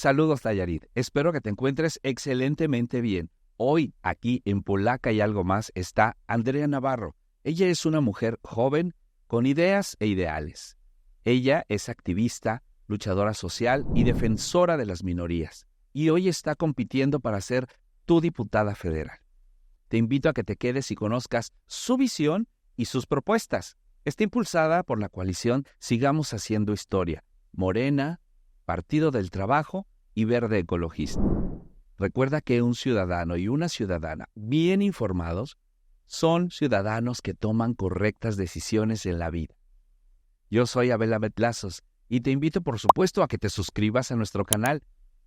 Saludos, Nayarit. Espero que te encuentres excelentemente bien. Hoy, aquí en Polaca y algo más, está Andrea Navarro. Ella es una mujer joven con ideas e ideales. Ella es activista, luchadora social y defensora de las minorías. Y hoy está compitiendo para ser tu diputada federal. Te invito a que te quedes y conozcas su visión y sus propuestas. Está impulsada por la coalición Sigamos Haciendo Historia, Morena, Partido del Trabajo y Verde Ecologista. Recuerda que un ciudadano y una ciudadana bien informados son ciudadanos que toman correctas decisiones en la vida. Yo soy Abel Ametlazos y te invito, por supuesto, a que te suscribas a nuestro canal,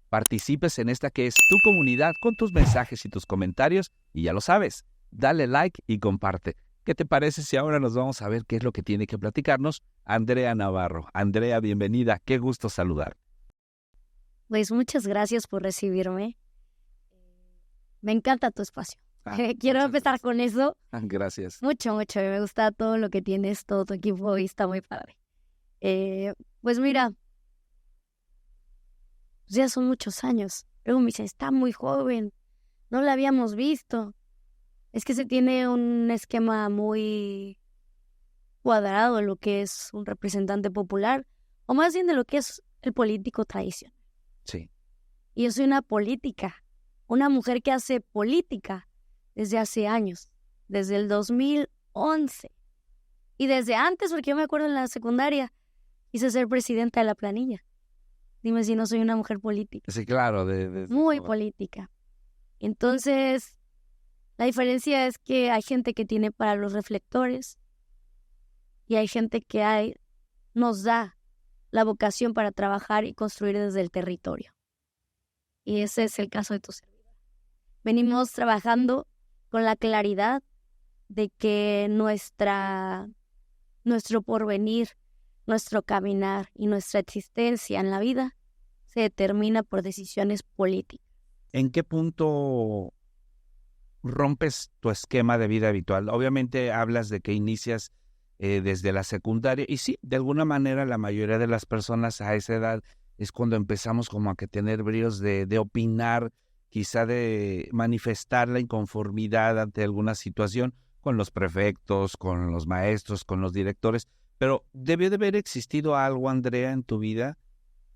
participes en esta que es tu comunidad con tus mensajes y tus comentarios y ya lo sabes, dale like y comparte. ¿Qué te parece si ahora nos vamos a ver qué es lo que tiene que platicarnos Andrea Navarro? Andrea, bienvenida, qué gusto saludar. Pues muchas gracias por recibirme. Me encanta tu espacio. Quiero empezar con eso. Gracias. Mucho. Me gusta todo lo que tienes, todo tu equipo y está muy padre. Pues mira, ya son muchos años. Luego me dicen, está muy joven, no la habíamos visto. Es que se tiene un esquema muy cuadrado de lo que es un representante popular, o más bien de lo que es el político tradicional. Sí. Y yo soy una política, una mujer que hace política desde hace años, desde el 2011. Y desde antes, porque yo me acuerdo en la secundaria, quise ser presidenta de la planilla. Dime si no soy una mujer política. Sí, claro. Muy política. Entonces, la diferencia es que hay gente que tiene para los reflectores y hay gente que nos da la vocación para trabajar y construir desde el territorio. Y ese es el caso de tu servidor. Venimos trabajando con la claridad de que nuestro porvenir, nuestro caminar y nuestra existencia en la vida se determina por decisiones políticas. ¿En qué punto rompes tu esquema de vida habitual? Obviamente hablas de que inicias desde la secundaria y sí, de alguna manera la mayoría de las personas a esa edad es cuando empezamos como a que tener bríos de opinar, quizá de manifestar la inconformidad ante alguna situación con los prefectos, con los maestros, con los directores, pero debió de haber existido algo, Andrea, en tu vida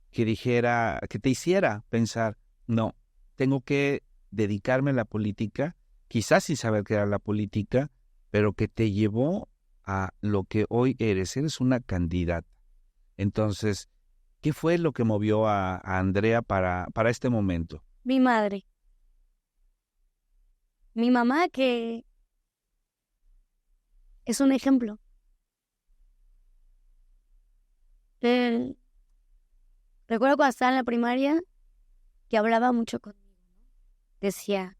que te hiciera pensar, no, tengo que dedicarme a la política, quizás sin saber qué era la política, pero que te llevó a lo que hoy eres. Eres una candidata. Entonces, ¿qué fue lo que movió a Andrea para este momento? Mi madre. Mi mamá, que es un ejemplo. Recuerdo cuando estaba en la primaria que hablaba mucho conmigo. Decía,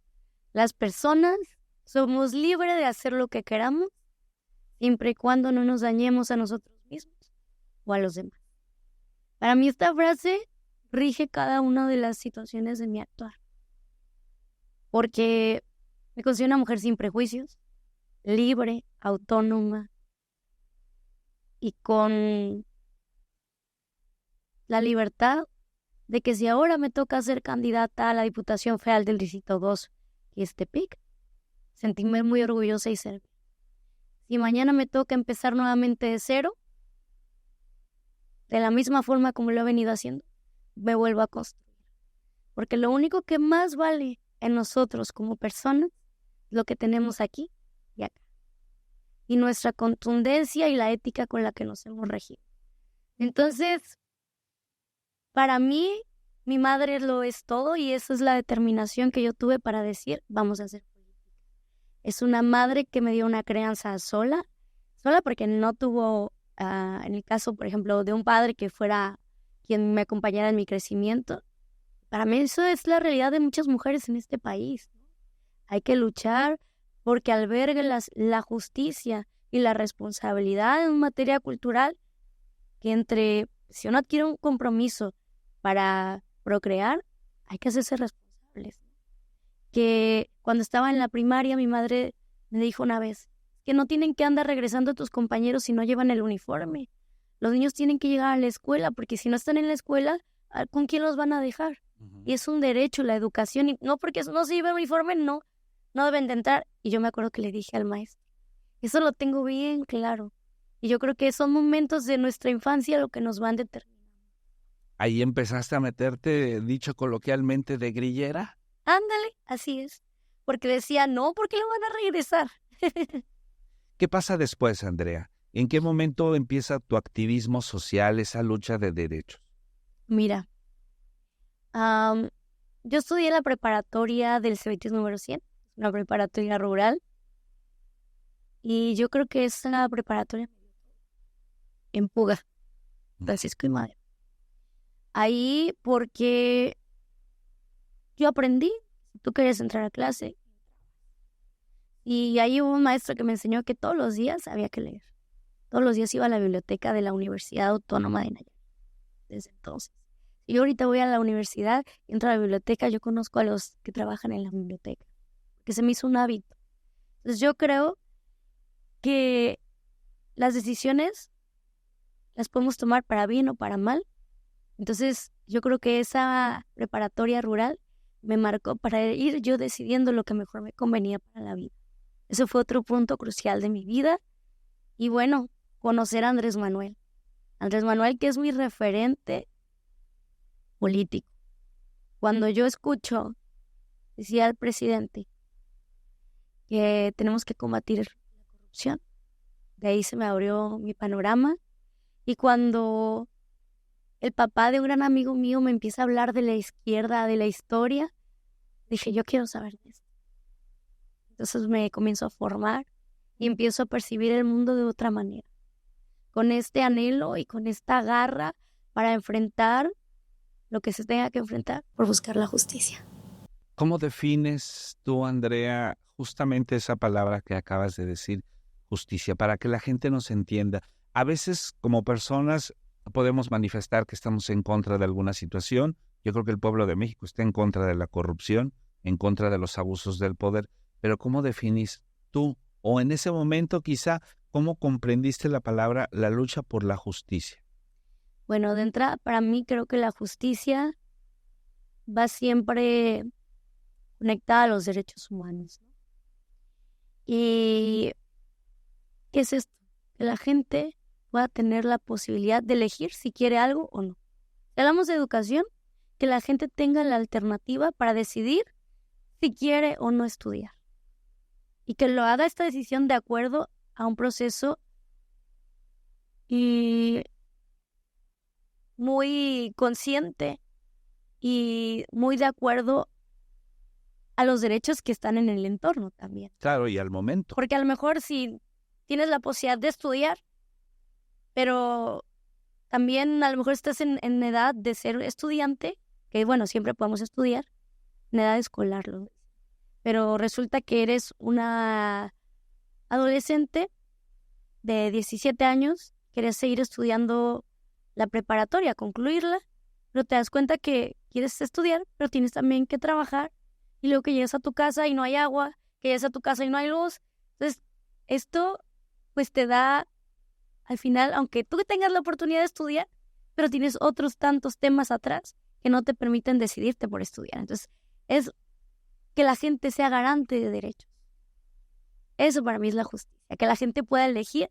las personas somos libres de hacer lo que queramos siempre y cuando no nos dañemos a nosotros mismos o a los demás. Para mí esta frase rige cada una de las situaciones de mi actuar. Porque me considero una mujer sin prejuicios, libre, autónoma y con la libertad de que si ahora me toca ser candidata a la Diputación Federal del Distrito 2, que es Tepic, sentirme muy orgullosa y servir. Si mañana me toca empezar nuevamente de cero, de la misma forma como lo he venido haciendo, me vuelvo a construir. Porque lo único que más vale en nosotros como personas es lo que tenemos aquí y acá. Y nuestra contundencia y la ética con la que nos hemos regido. Entonces, para mí, mi madre lo es todo y esa es la determinación que yo tuve para decir, vamos a hacer política. Es una madre que me dio una crianza sola porque no tuvo, en el caso, por ejemplo, de un padre que fuera quien me acompañara en mi crecimiento. Para mí eso es la realidad de muchas mujeres en este país. Hay que luchar porque albergue la justicia y la responsabilidad en materia cultural que si uno adquiere un compromiso para procrear, hay que hacerse responsables. Que cuando estaba en la primaria, mi madre me dijo una vez que no tienen que andar regresando a tus compañeros si no llevan el uniforme. Los niños tienen que llegar a la escuela, porque si no están en la escuela, ¿con quién los van a dejar? y es un derecho la educación, y no porque no se lleve uniforme, no deben de entrar. Y yo me acuerdo que le dije al maestro, eso lo tengo bien claro. Y yo creo que son momentos de nuestra infancia lo que nos van determinando. Ahí empezaste a meterte, dicho coloquialmente, de grillera. Ándale, así es. Porque decía, no, ¿por qué lo van a regresar? ¿Qué pasa después, Andrea? ¿En qué momento empieza tu activismo social, esa lucha de derechos? Mira, yo estudié la preparatoria del Cebetis número 100, una preparatoria rural, y yo creo que es la preparatoria en Puga, Francisco y Madero. Ahí porque yo aprendí, si tú querías entrar a clase, y ahí hubo un maestro que me enseñó que todos los días había que leer. Todos los días iba a la biblioteca de la Universidad Autónoma de Nayarit, desde entonces. Y yo ahorita voy a la universidad, entro a la biblioteca, yo conozco a los que trabajan en la biblioteca, que se me hizo un hábito. Entonces yo creo que las decisiones las podemos tomar para bien o para mal. Entonces yo creo que esa preparatoria rural me marcó para ir yo decidiendo lo que mejor me convenía para la vida. Eso fue otro punto crucial de mi vida. Y bueno, conocer a Andrés Manuel. Andrés Manuel, que es mi referente político. Cuando yo escucho, decía el presidente, que tenemos que combatir la corrupción, de ahí se me abrió mi panorama. Y cuando el papá de un gran amigo mío me empieza a hablar de la izquierda, de la historia, dije, yo quiero saber de esto. Entonces me comienzo a formar y empiezo a percibir el mundo de otra manera, con este anhelo y con esta garra para enfrentar lo que se tenga que enfrentar por buscar la justicia. ¿Cómo defines tú, Andrea, justamente esa palabra que acabas de decir, justicia, para que la gente nos entienda? A veces, como personas, podemos manifestar que estamos en contra de alguna situación. Yo creo que el pueblo de México está en contra de la corrupción, en contra de los abusos del poder. Pero ¿cómo definís tú, o en ese momento quizá, cómo comprendiste la palabra, la lucha por la justicia? Bueno, de entrada, para mí creo que la justicia va siempre conectada a los derechos humanos, ¿no? ¿Y qué es esto? Que la gente pueda tener la posibilidad de elegir si quiere algo o no. Si hablamos de educación, que la gente tenga la alternativa para decidir si quiere o no estudiar. Y que lo haga esta decisión de acuerdo a un proceso y muy consciente y muy de acuerdo a los derechos que están en el entorno también. Claro, y al momento. Porque a lo mejor si tienes la posibilidad de estudiar, pero también a lo mejor estás en edad de ser estudiante, que bueno, siempre podemos estudiar, en edad escolar, pero resulta que eres una adolescente de 17 años, quieres seguir estudiando la preparatoria, concluirla, pero te das cuenta que quieres estudiar, pero tienes también que trabajar, y luego que llegas a tu casa y no hay agua, que llegas a tu casa y no hay luz. Entonces, esto pues te da, al final, aunque tú tengas la oportunidad de estudiar, pero tienes otros tantos temas atrás que no te permiten decidirte por estudiar. Entonces, es que la gente sea garante de derechos. Eso para mí es la justicia, que la gente pueda elegir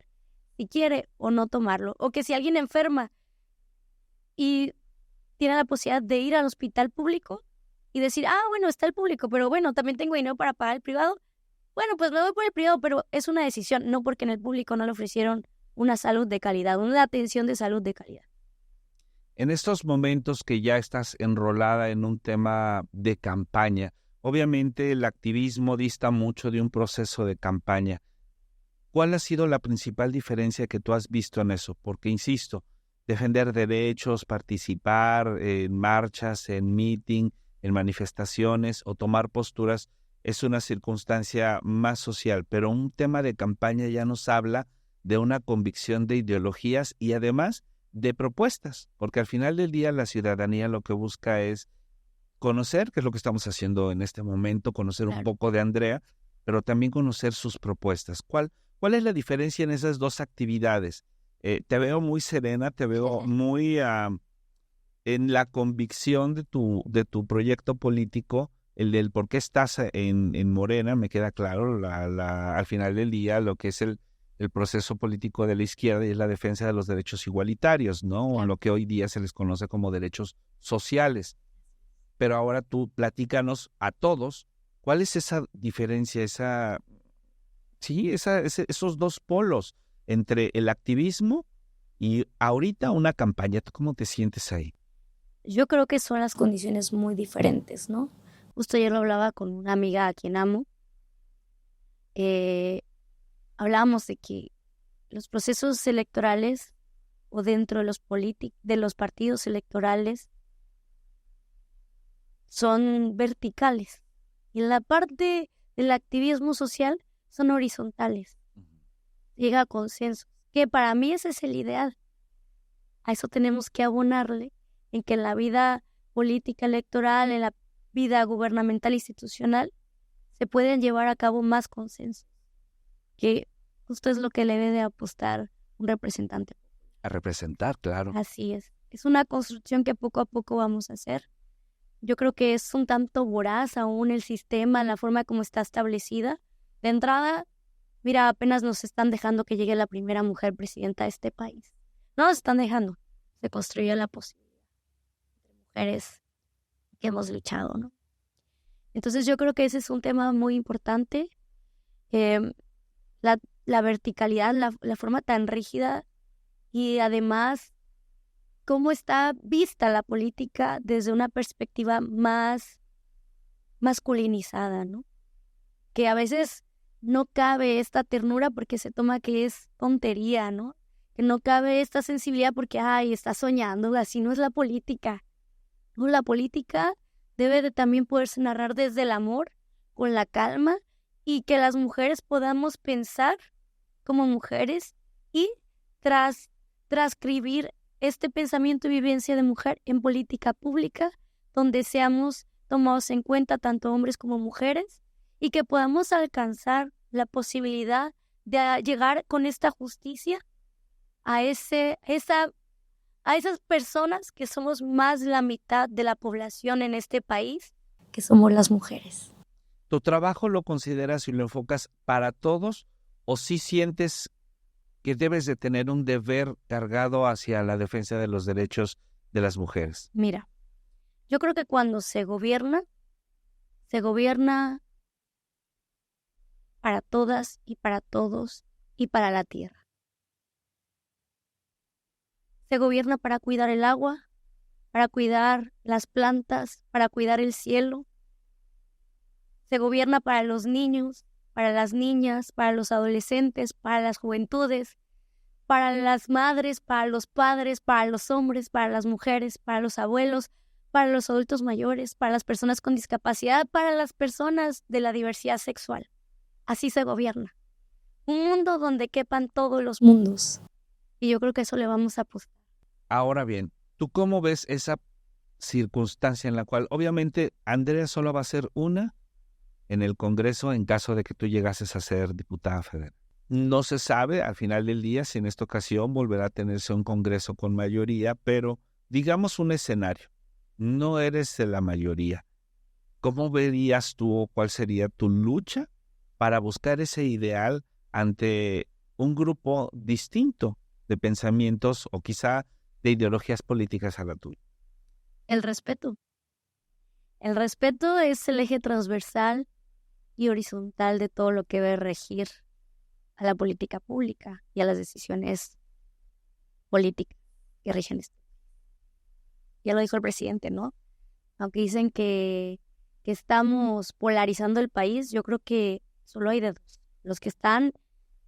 si quiere o no tomarlo, o que si alguien enferma y tiene la posibilidad de ir al hospital público y decir, bueno, está el público, pero bueno, también tengo dinero para pagar el privado, bueno, pues me voy por el privado, pero es una decisión, no porque en el público no le ofrecieron una salud de calidad, una atención de salud de calidad. En estos momentos que ya estás enrolada en un tema de campaña, obviamente el activismo dista mucho de un proceso de campaña. ¿Cuál ha sido la principal diferencia que tú has visto en eso? Porque, insisto, defender derechos, participar en marchas, en meeting, en manifestaciones o tomar posturas es una circunstancia más social, pero un tema de campaña ya nos habla de una convicción de ideologías y además de propuestas, porque al final del día la ciudadanía lo que busca es conocer, que es lo que estamos haciendo en este momento, conocer un poco de Andrea, pero también conocer sus propuestas. ¿Cuál es la diferencia en esas dos actividades? Te veo muy serena, te veo muy en la convicción de tu proyecto político, el del por qué estás en Morena, me queda claro, al final del día, lo que es el proceso político de la izquierda y es la defensa de los derechos igualitarios, ¿no? O lo que hoy día se les conoce como derechos sociales. Pero ahora tú platícanos a todos, ¿cuál es esa diferencia, esos dos polos entre el activismo y ahorita una campaña? ¿Tú cómo te sientes ahí? Yo creo que son las condiciones muy diferentes, ¿no? Justo ayer lo hablaba con una amiga a quien amo. Hablábamos de que los procesos electorales o dentro de de los partidos electorales son verticales. Y en la parte del activismo social son horizontales. Llega a consensos, que para mí ese es el ideal. A eso tenemos que abonarle, en que en la vida política electoral, en la vida gubernamental institucional, se pueden llevar a cabo más consensos, que justo es lo que le debe de apostar un representante. A representar, claro. Así es. Es una construcción que poco a poco vamos a hacer. Yo creo que es un tanto voraz aún el sistema, la forma como está establecida. De entrada, mira, apenas nos están dejando que llegue la primera mujer presidenta de este país. No nos están dejando. Se construye la posibilidad entre mujeres que hemos luchado, ¿no? Entonces yo creo que ese es un tema muy importante. La verticalidad, la forma tan rígida y además cómo está vista la política desde una perspectiva más masculinizada, ¿no? Que a veces no cabe esta ternura porque se toma que es tontería, ¿no? Que no cabe esta sensibilidad porque, está soñando, así no es la política. No, la política debe de también poderse narrar desde el amor, con la calma, y que las mujeres podamos pensar como mujeres y transcribir este pensamiento y vivencia de mujer en política pública, donde seamos tomados en cuenta tanto hombres como mujeres y que podamos alcanzar la posibilidad de llegar con esta justicia a esas personas que somos más de la mitad de la población en este país, que somos las mujeres. ¿Tu trabajo lo consideras y lo enfocas para todos o sí sientes que debes de tener un deber cargado hacia la defensa de los derechos de las mujeres? Mira, yo creo que cuando se gobierna para todas y para todos y para la tierra. Se gobierna para cuidar el agua, para cuidar las plantas, para cuidar el cielo. Se gobierna para los niños, para las niñas, para los adolescentes, para las juventudes, para las madres, para los padres, para los hombres, para las mujeres, para los abuelos, para los adultos mayores, para las personas con discapacidad, para las personas de la diversidad sexual. Así se gobierna. Un mundo donde quepan todos los mundos. Y yo creo que eso le vamos a apostar. Ahora bien, ¿tú cómo ves esa circunstancia en la cual obviamente Andrea solo va a ser una en el Congreso en caso de que tú llegases a ser diputada federal? No se sabe al final del día si en esta ocasión volverá a tenerse un Congreso con mayoría, pero digamos un escenario. No eres de la mayoría. ¿Cómo verías tú o cuál sería tu lucha para buscar ese ideal ante un grupo distinto de pensamientos o quizá de ideologías políticas a la tuya? El respeto. El respeto es el eje transversal y horizontal de todo lo que debe regir a la política pública y a las decisiones políticas que rigen esto. Ya lo dijo el presidente, ¿no? Aunque dicen que estamos polarizando el país, yo creo que solo hay de dos. Los que están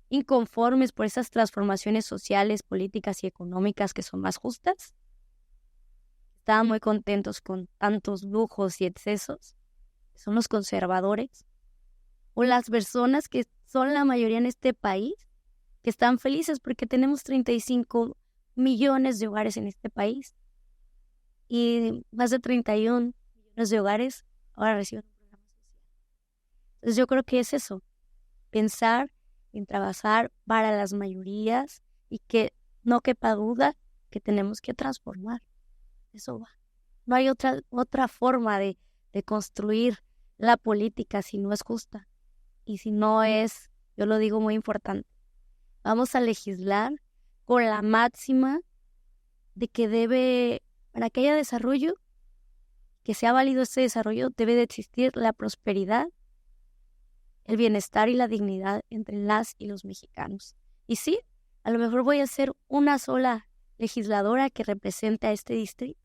inconformes por esas transformaciones sociales, políticas y económicas que son más justas, estaban muy contentos con tantos lujos y excesos, son los conservadores, o las personas que son la mayoría en este país, que están felices porque tenemos 35 millones de hogares en este país y más de 31 millones de hogares ahora reciben un programa social. Entonces yo creo que es eso, pensar en trabajar para las mayorías y que no quepa duda que tenemos que transformar. Eso va. No hay otra forma de construir la política si no es justa y si no es, yo lo digo muy importante, vamos a legislar con la máxima de que para que haya desarrollo, que sea válido este desarrollo, debe de existir la prosperidad, el bienestar y la dignidad entre las y los mexicanos. Y sí, a lo mejor voy a ser una sola legisladora que represente a este distrito.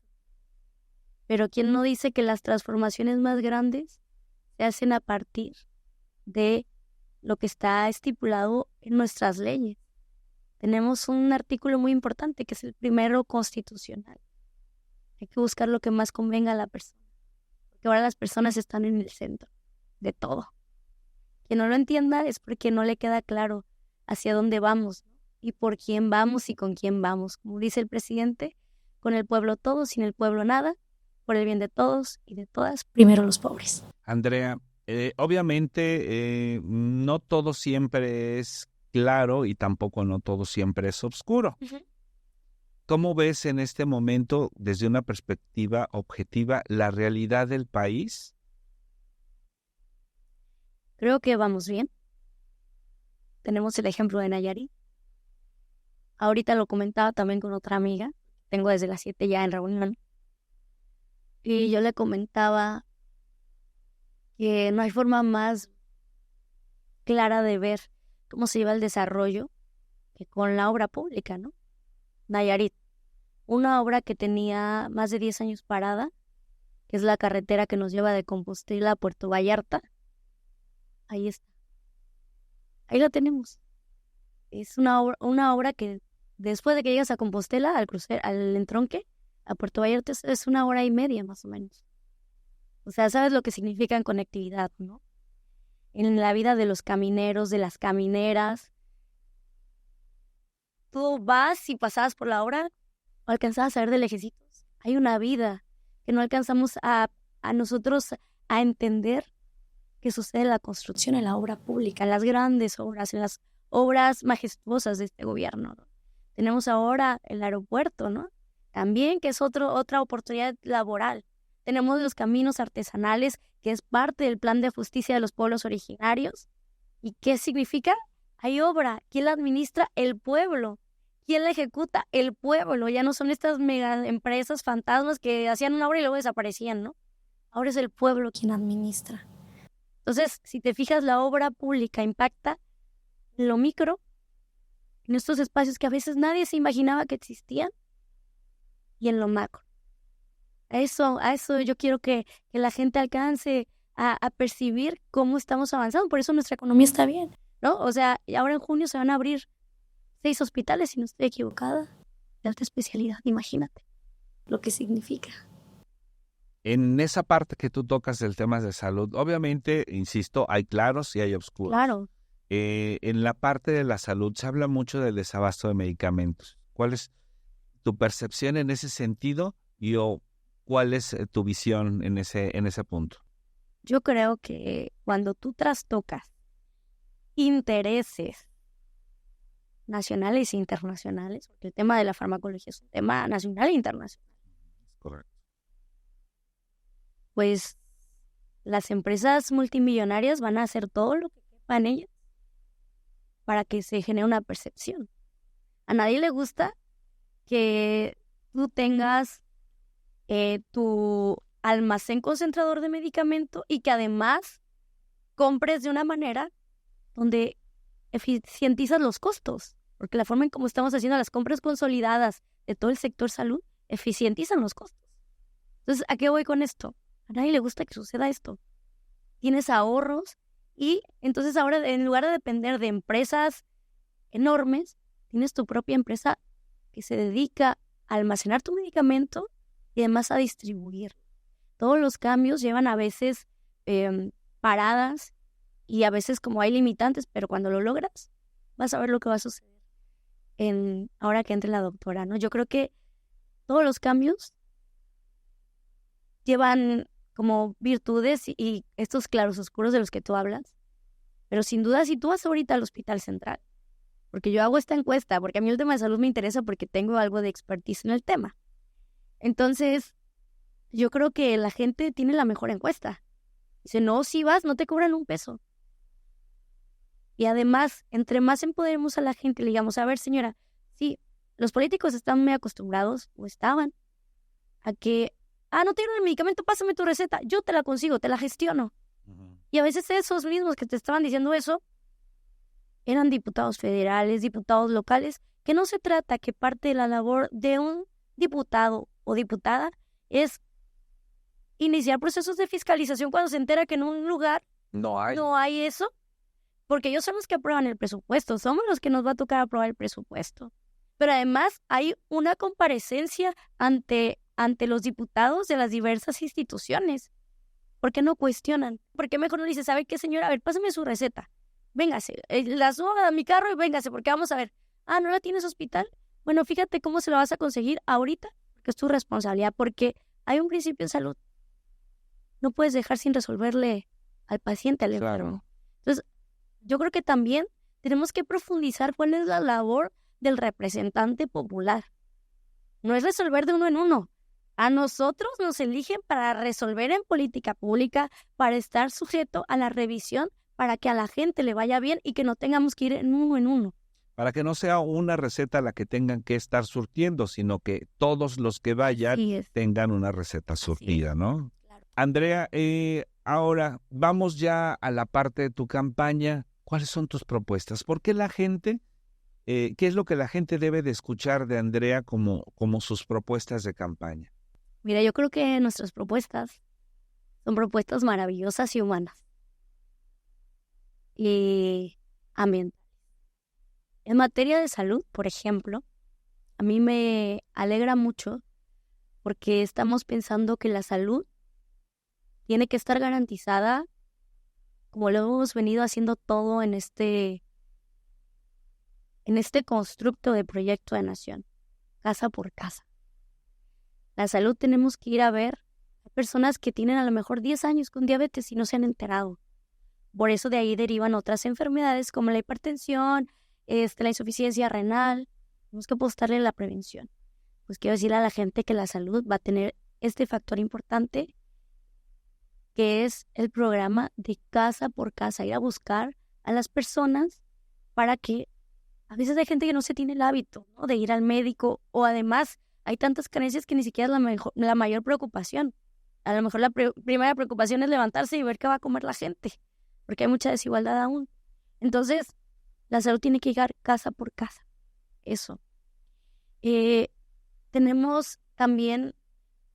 Pero ¿quién no dice que las transformaciones más grandes se hacen a partir de lo que está estipulado en nuestras leyes? Tenemos un artículo muy importante que es el primero constitucional. Hay que buscar lo que más convenga a la persona, porque ahora las personas están en el centro de todo. Quien no lo entienda es porque no le queda claro hacia dónde vamos, ¿no? Y por quién vamos y con quién vamos. Como dice el presidente, con el pueblo todo, sin el pueblo nada, por el bien de todos y de todas, primero los pobres. Andrea, obviamente no todo siempre es claro y tampoco no todo siempre es oscuro. Uh-huh. ¿Cómo ves en este momento, desde una perspectiva objetiva, la realidad del país? Creo que vamos bien. Tenemos el ejemplo de Nayarit. Ahorita lo comentaba también con otra amiga. Tengo desde las 7 ya en reunión. Y yo le comentaba que no hay forma más clara de ver cómo se lleva el desarrollo que con la obra pública, ¿no? Nayarit, una obra que tenía más de 10 años parada, que es la carretera que nos lleva de Compostela a Puerto Vallarta. Ahí está. Ahí la tenemos. Es una obra que después de que llegas a Compostela, al entronque, a Puerto Vallarta, es 1 hora y media más o menos. O sea, sabes lo que significa en conectividad, ¿no? En la vida de los camineros, de las camineras. Tú vas y pasabas por la obra, o alcanzabas a ver de lejecitos. Hay una vida que no alcanzamos a nosotros a entender que sucede en la construcción, en la obra pública, en las grandes obras, en las obras majestuosas de este gobierno, ¿no? Tenemos ahora el aeropuerto, ¿no? También, que es otra oportunidad laboral. Tenemos los caminos artesanales, que es parte del plan de justicia de los pueblos originarios. ¿Y qué significa? Hay obra. ¿Quién la administra? El pueblo. ¿Quién la ejecuta? El pueblo. Ya no son estas mega empresas fantasmas que hacían una obra y luego desaparecían, ¿no? Ahora es el pueblo quien administra. Entonces, si te fijas, la obra pública impacta en lo micro, en estos espacios que a veces nadie se imaginaba que existían, y en lo macro. A eso yo quiero que la gente alcance a percibir cómo estamos avanzando. Por eso nuestra economía está bien, ¿no? O sea, ahora en junio se van a abrir 6 hospitales, si no estoy equivocada, de alta especialidad. Imagínate lo que significa. En esa parte que tú tocas del tema de salud, obviamente, insisto, hay claros y hay oscuros. Claro. En la parte de la salud se habla mucho del desabasto de medicamentos. ¿Cuál es tu percepción en ese sentido o cuál es tu visión en ese punto? Yo creo que cuando tú trastocas intereses nacionales e internacionales, porque el tema de la farmacología es un tema nacional e internacional. Correcto. Pues las empresas multimillonarias van a hacer todo lo que quepa en ellas para que se genere una percepción. A nadie le gusta que tú tengas tu almacén concentrador de medicamento y que además compres de una manera donde eficientizas los costos, porque la forma en cómo estamos haciendo las compras consolidadas de todo el sector salud eficientizan los costos. Entonces, ¿a qué voy con esto? A nadie le gusta que suceda esto. Tienes ahorros y entonces ahora, en lugar de depender de empresas enormes, tienes tu propia empresa que se dedica a almacenar tu medicamento y además a distribuirlo. Todos los cambios llevan a veces paradas y a veces como hay limitantes, pero cuando lo logras, vas a ver lo que va a suceder ahora que entre la doctora, ¿no? Yo creo que todos los cambios llevan como virtudes y estos claros oscuros de los que tú hablas, pero sin duda si tú vas ahorita al Hospital Central, porque yo hago esta encuesta, porque a mí el tema de salud me interesa porque tengo algo de expertise en el tema, Entonces, yo creo que la gente tiene la mejor encuesta. Dice, no, si vas, no te cobran un peso. Y además, entre más empoderemos a la gente, le digamos, a ver, señora, sí, los políticos están muy acostumbrados, o estaban, a que, no tengo el medicamento, pásame tu receta, yo te la consigo, te la gestiono. Uh-huh. Y a veces esos mismos que te estaban diciendo eso, eran diputados federales, diputados locales, que no se trata que parte de la labor de un diputado o diputada es iniciar procesos de fiscalización cuando se entera que en un lugar no hay eso, porque ellos son los que aprueban el presupuesto, somos los que nos va a tocar aprobar el presupuesto. Pero además hay una comparecencia ante los diputados de las diversas instituciones. ¿Por qué no cuestionan? ¿Por qué mejor no dice, sabe qué, señora? A ver, pásame su receta. Véngase, la subo a mi carro y véngase, porque vamos a ver. ¿No la tienes hospital? Bueno, fíjate cómo se la vas a conseguir ahorita, porque es tu responsabilidad, porque hay un principio en salud. No puedes dejar sin resolverle al paciente, al enfermo. Entonces, yo creo que también tenemos que profundizar cuál es la labor del representante popular. No es resolver de uno en uno. A nosotros nos eligen para resolver en política pública, para estar sujeto a la revisión, para que a la gente le vaya bien y que no tengamos que ir en uno. Para que no sea una receta la que tengan que estar surtiendo, sino que todos los que vayan tengan una receta surtida, ¿no? Claro. Andrea, ahora vamos ya a la parte de tu campaña. ¿Cuáles son tus propuestas? ¿Por qué la gente, qué es lo que la gente debe de escuchar de Andrea como sus propuestas de campaña? Mira, yo creo que nuestras propuestas son propuestas maravillosas y humanas. Y ambientales. En materia de salud, por ejemplo, a mí me alegra mucho porque estamos pensando que la salud tiene que estar garantizada como lo hemos venido haciendo todo en este constructo de proyecto de nación, casa por casa. La salud tenemos que ir a ver a personas que tienen a lo mejor 10 años con diabetes y no se han enterado. Por eso de ahí derivan otras enfermedades como la hipertensión, la insuficiencia renal. Tenemos que apostarle a la prevención. Pues quiero decirle a la gente que la salud va a tener este factor importante, que es el programa de casa por casa, ir a buscar a las personas para que a veces hay gente que no se tiene el hábito, ¿no?, de ir al médico, o además hay tantas carencias que ni siquiera es la mayor preocupación. A lo mejor la primera preocupación es levantarse y ver qué va a comer la gente, porque hay mucha desigualdad aún. Entonces, la salud tiene que llegar casa por casa. Eso. Tenemos también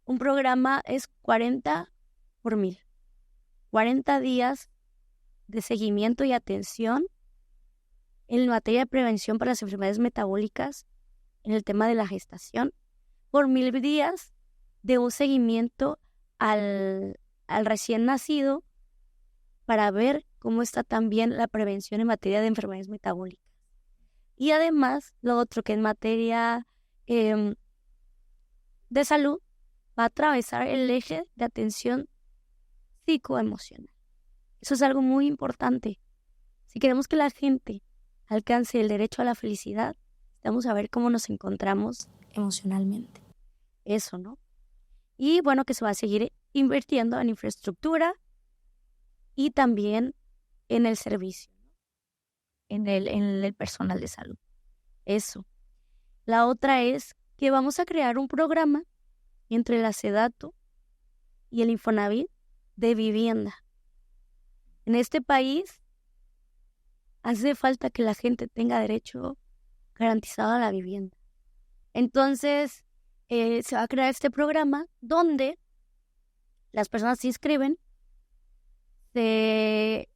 un programa, es 40 por 1000. 40 días de seguimiento y atención en materia de prevención para las enfermedades metabólicas, en el tema de la gestación, por 1000 días de un seguimiento al recién nacido para ver cómo está también la prevención en materia de enfermedades metabólicas. Y además, lo otro que en materia de salud va a atravesar el eje de atención psicoemocional. Eso es algo muy importante. Si queremos que la gente alcance el derecho a la felicidad, vamos a ver cómo nos encontramos emocionalmente. Eso, ¿no? Y bueno, que se va a seguir invirtiendo en infraestructura y también en el servicio, ¿no?, en el personal de salud. Eso. La otra es que vamos a crear un programa entre la SEDATU y el Infonavit de vivienda. En este país hace falta que la gente tenga derecho garantizado a la vivienda. Entonces, se va a crear este programa donde las personas se inscriben, se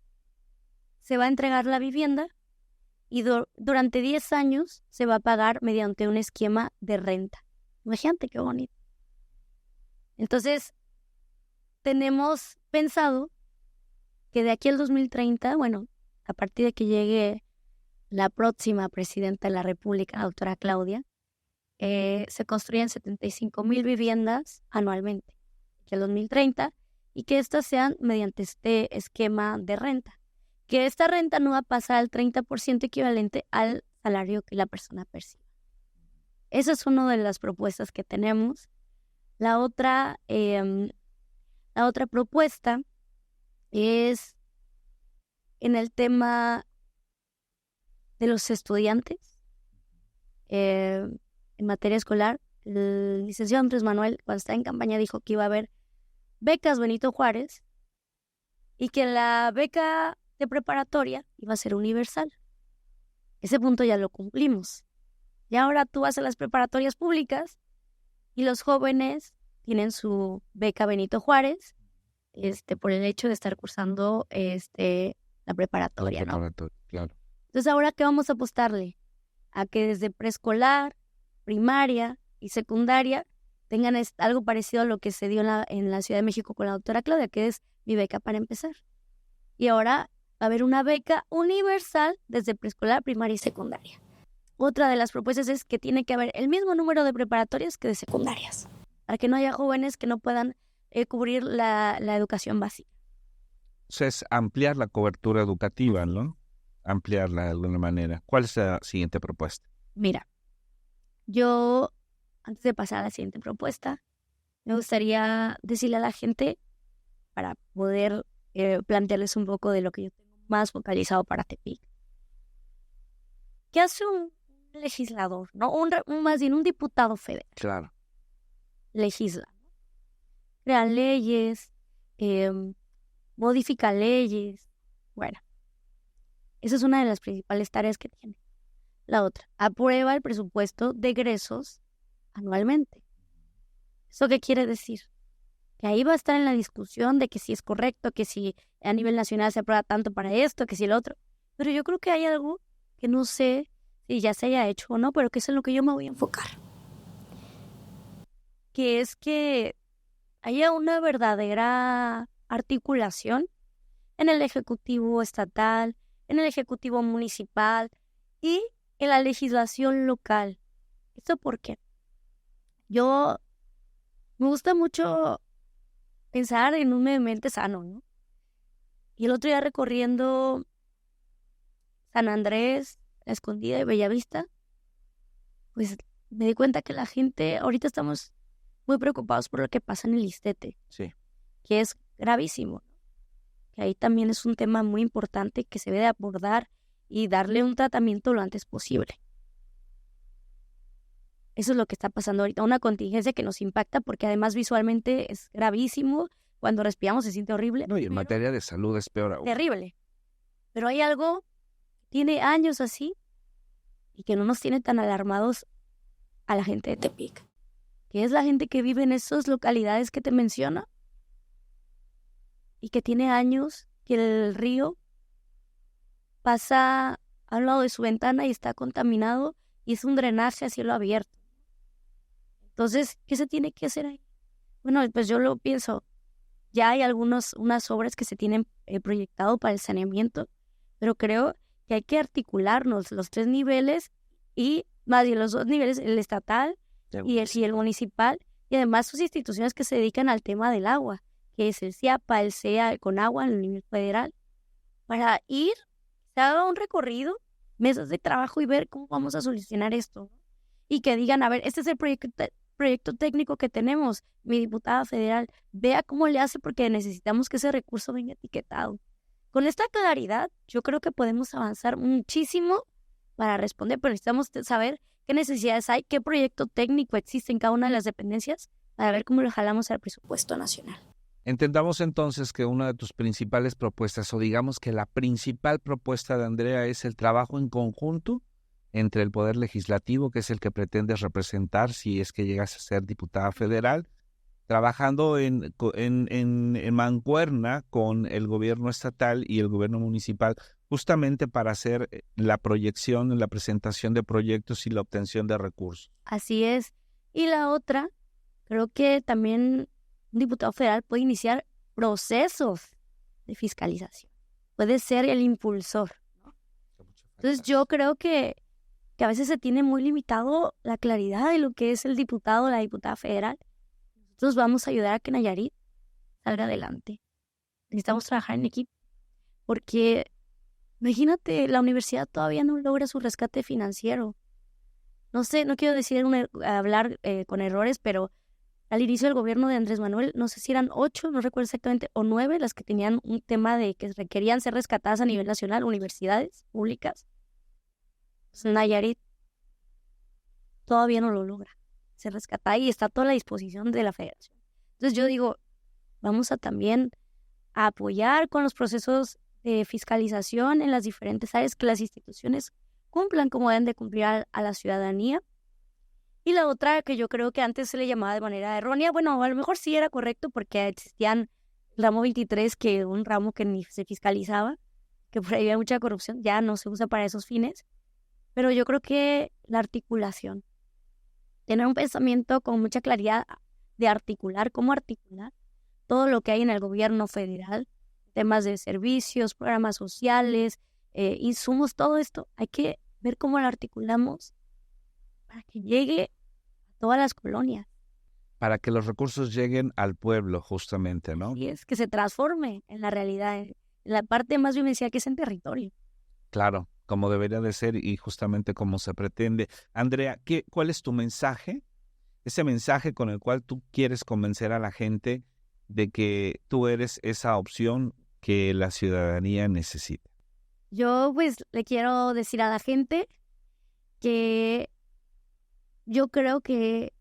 va a entregar la vivienda y durante 10 años se va a pagar mediante un esquema de renta. Imagínate qué bonito. Entonces, tenemos pensado que de aquí al 2030, bueno, a partir de que llegue la próxima presidenta de la República, la doctora Claudia, se construyen 75,000 viviendas anualmente, que el 2030, y que estas sean mediante este esquema de renta. Que esta renta no va a pasar al 30% equivalente al salario que la persona percibe. Esa es una de las propuestas que tenemos. La otra propuesta es en el tema de los estudiantes. En materia escolar, el licenciado Andrés Manuel, cuando estaba en campaña, dijo que iba a haber becas Benito Juárez y que la beca de preparatoria iba a ser universal. Ese punto ya lo cumplimos. Y ahora tú vas a las preparatorias públicas y los jóvenes tienen su beca Benito Juárez por el hecho de estar cursando la preparatoria, ¿no? Claro. Entonces, ¿ahora qué vamos a apostarle? A que desde preescolar, primaria y secundaria tengan algo parecido a lo que se dio en la Ciudad de México con la doctora Claudia, que es Mi Beca para Empezar. Y ahora va a haber una beca universal desde preescolar, primaria y secundaria. Otra de las propuestas es que tiene que haber el mismo número de preparatorias que de secundarias, para que no haya jóvenes que no puedan cubrir la educación básica. Entonces, ampliar la cobertura educativa, ¿no? Ampliarla de alguna manera. ¿Cuál es la siguiente propuesta? Mira, yo, antes de pasar a la siguiente propuesta, me gustaría decirle a la gente, para poder plantearles un poco de lo que yo tengo más focalizado para Tepic. ¿Qué hace un legislador, no? Más bien un diputado federal? Claro. Legisla, ¿no? Crea leyes, modifica leyes. Bueno, esa es una de las principales tareas que tiene. La otra, aprueba el presupuesto de egresos anualmente. ¿Eso qué quiere decir? Que ahí va a estar en la discusión de que si es correcto, que si a nivel nacional se aprueba tanto para esto, que si el otro. Pero yo creo que hay algo que no sé si ya se haya hecho o no, pero que es en lo que yo me voy a enfocar. Que es que haya una verdadera articulación en el Ejecutivo estatal, en el Ejecutivo municipal y en la legislación local. ¿Esto por qué? Yo me gusta mucho pensar en un medio ambiente sano, ¿no? Y el otro día recorriendo San Andrés, La Escondida y Bellavista, pues me di cuenta que la gente, ahorita estamos muy preocupados por lo que pasa en el Ixtete, Sí. que es gravísimo, ¿no? Que ahí también es un tema muy importante que se debe de abordar y darle un tratamiento lo antes posible. Eso es lo que está pasando ahorita, una contingencia que nos impacta porque además visualmente es gravísimo. Cuando respiramos se siente horrible. No, y en materia de salud es peor aún. Terrible. Pero hay algo que tiene años así y que no nos tiene tan alarmados a la gente de Tepic, que es la gente que vive en esas localidades que te menciono y que tiene años que el río pasa a un lado de su ventana y está contaminado y es un drenaje a cielo abierto. Entonces, ¿qué se tiene que hacer ahí? Bueno, pues yo lo pienso. Ya hay unas obras que se tienen proyectado para el saneamiento, pero creo que hay que articularnos los tres niveles y más bien los dos niveles, el estatal y el municipal, y además sus instituciones que se dedican al tema del agua, que es el CIAPA, el CEA, el CONAGUA, el nivel federal, para ir, se haga un recorrido, mesas de trabajo y ver cómo vamos a solucionar esto. Y que digan, a ver, este es el proyecto técnico que tenemos, mi diputada federal, vea cómo le hace porque necesitamos que ese recurso venga etiquetado. Con esta claridad, yo creo que podemos avanzar muchísimo para responder, pero necesitamos saber qué necesidades hay, qué proyecto técnico existe en cada una de las dependencias para ver cómo lo jalamos al presupuesto nacional. Entendamos entonces que una de tus principales propuestas, o digamos que la principal propuesta de Andrea, es el trabajo en conjunto entre el Poder Legislativo, que es el que pretendes representar si es que llegas a ser diputada federal, trabajando en mancuerna con el gobierno estatal y el gobierno municipal, justamente para hacer la proyección, la presentación de proyectos y la obtención de recursos. Así es. Y la otra, creo que también un diputado federal puede iniciar procesos de fiscalización. Puede ser el impulsor, ¿no? Entonces yo creo que a veces se tiene muy limitado la claridad de lo que es el diputado o la diputada federal. Nosotros vamos a ayudar a que Nayarit salga adelante. Necesitamos trabajar en equipo, porque imagínate, la universidad todavía no logra su rescate financiero. No sé, no quiero decir hablar con errores, pero al inicio del gobierno de Andrés Manuel, no sé si eran 8, no recuerdo exactamente, o 9 las que tenían un tema de que requerían ser rescatadas a nivel nacional, universidades públicas. Pues Nayarit todavía no lo logra. Se rescata y está a toda la disposición de la federación. Entonces yo digo, vamos a también a apoyar con los procesos de fiscalización en las diferentes áreas, que las instituciones cumplan como deben de cumplir a la ciudadanía. Y la otra, que yo creo que antes se le llamaba de manera errónea, bueno, a lo mejor sí era correcto porque existían el ramo 23, que un ramo que ni se fiscalizaba, que por ahí había mucha corrupción, ya no se usa para esos fines. Pero yo creo que la articulación, tener un pensamiento con mucha claridad de articular, cómo articular todo lo que hay en el gobierno federal, temas de servicios, programas sociales, insumos, todo esto, hay que ver cómo lo articulamos para que llegue a todas las colonias. Para que los recursos lleguen al pueblo, justamente, ¿no? Y es que se transforme en la realidad, en la parte más vivencial que es en territorio. Claro, como debería de ser y justamente como se pretende. Andrea, ¿cuál es tu mensaje? Ese mensaje con el cual tú quieres convencer a la gente de que tú eres esa opción que la ciudadanía necesita. Yo pues le quiero decir a la gente que yo creo que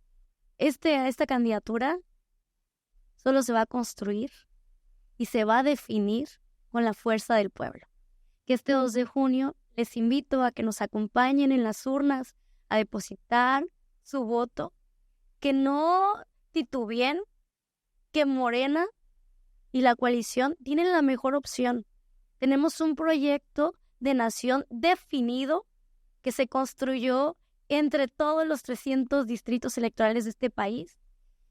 esta candidatura solo se va a construir y se va a definir con la fuerza del pueblo. Que este 2 de junio les invito a que nos acompañen en las urnas a depositar su voto, que no titubeen, que Morena y la coalición tienen la mejor opción. Tenemos un proyecto de nación definido que se construyó entre todos los 300 distritos electorales de este país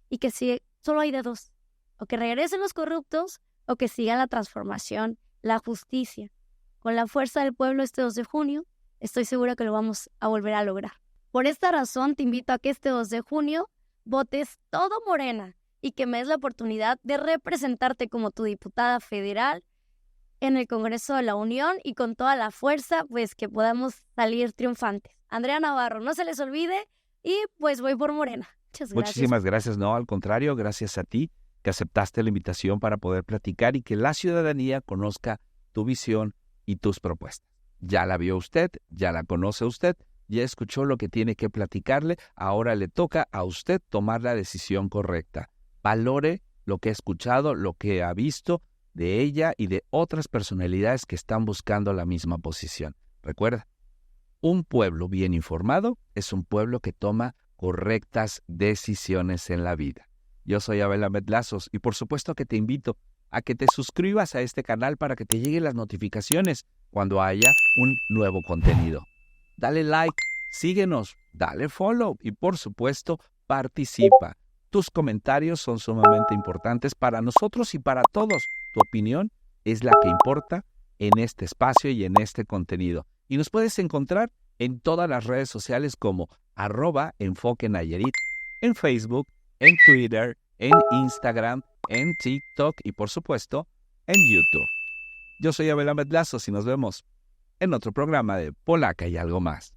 y que solo hay de dos, o que regresen los corruptos o que siga la transformación, la justicia. Con la fuerza del pueblo este 2 de junio, estoy segura que lo vamos a volver a lograr. Por esta razón, te invito a que este 2 de junio votes todo Morena y que me des la oportunidad de representarte como tu diputada federal en el Congreso de la Unión y con toda la fuerza, pues que podamos salir triunfantes. Andrea Navarro, no se les olvide y pues voy por Morena. Muchas gracias. Muchísimas gracias, no, al contrario, gracias a ti que aceptaste la invitación para poder platicar y que la ciudadanía conozca tu visión y tus propuestas. Ya la vio usted, ya la conoce usted, ya escuchó lo que tiene que platicarle, ahora le toca a usted tomar la decisión correcta. Valore lo que ha escuchado, lo que ha visto de ella y de otras personalidades que están buscando la misma posición. Recuerda, un pueblo bien informado es un pueblo que toma correctas decisiones en la vida. Yo soy Abel Ahmed Lazos y por supuesto que te invito a que te suscribas a este canal para que te lleguen las notificaciones cuando haya un nuevo contenido. Dale like, síguenos, dale follow y por supuesto participa. Tus comentarios son sumamente importantes para nosotros y para todos. Tu opinión es la que importa en este espacio y en este contenido. Y nos puedes encontrar en todas las redes sociales como @EnfoqueNayarit, en Facebook, en Twitter, en Instagram, en TikTok y por supuesto en YouTube. Yo soy Abel Ahmed Lazos y nos vemos en otro programa de Polaca y algo más.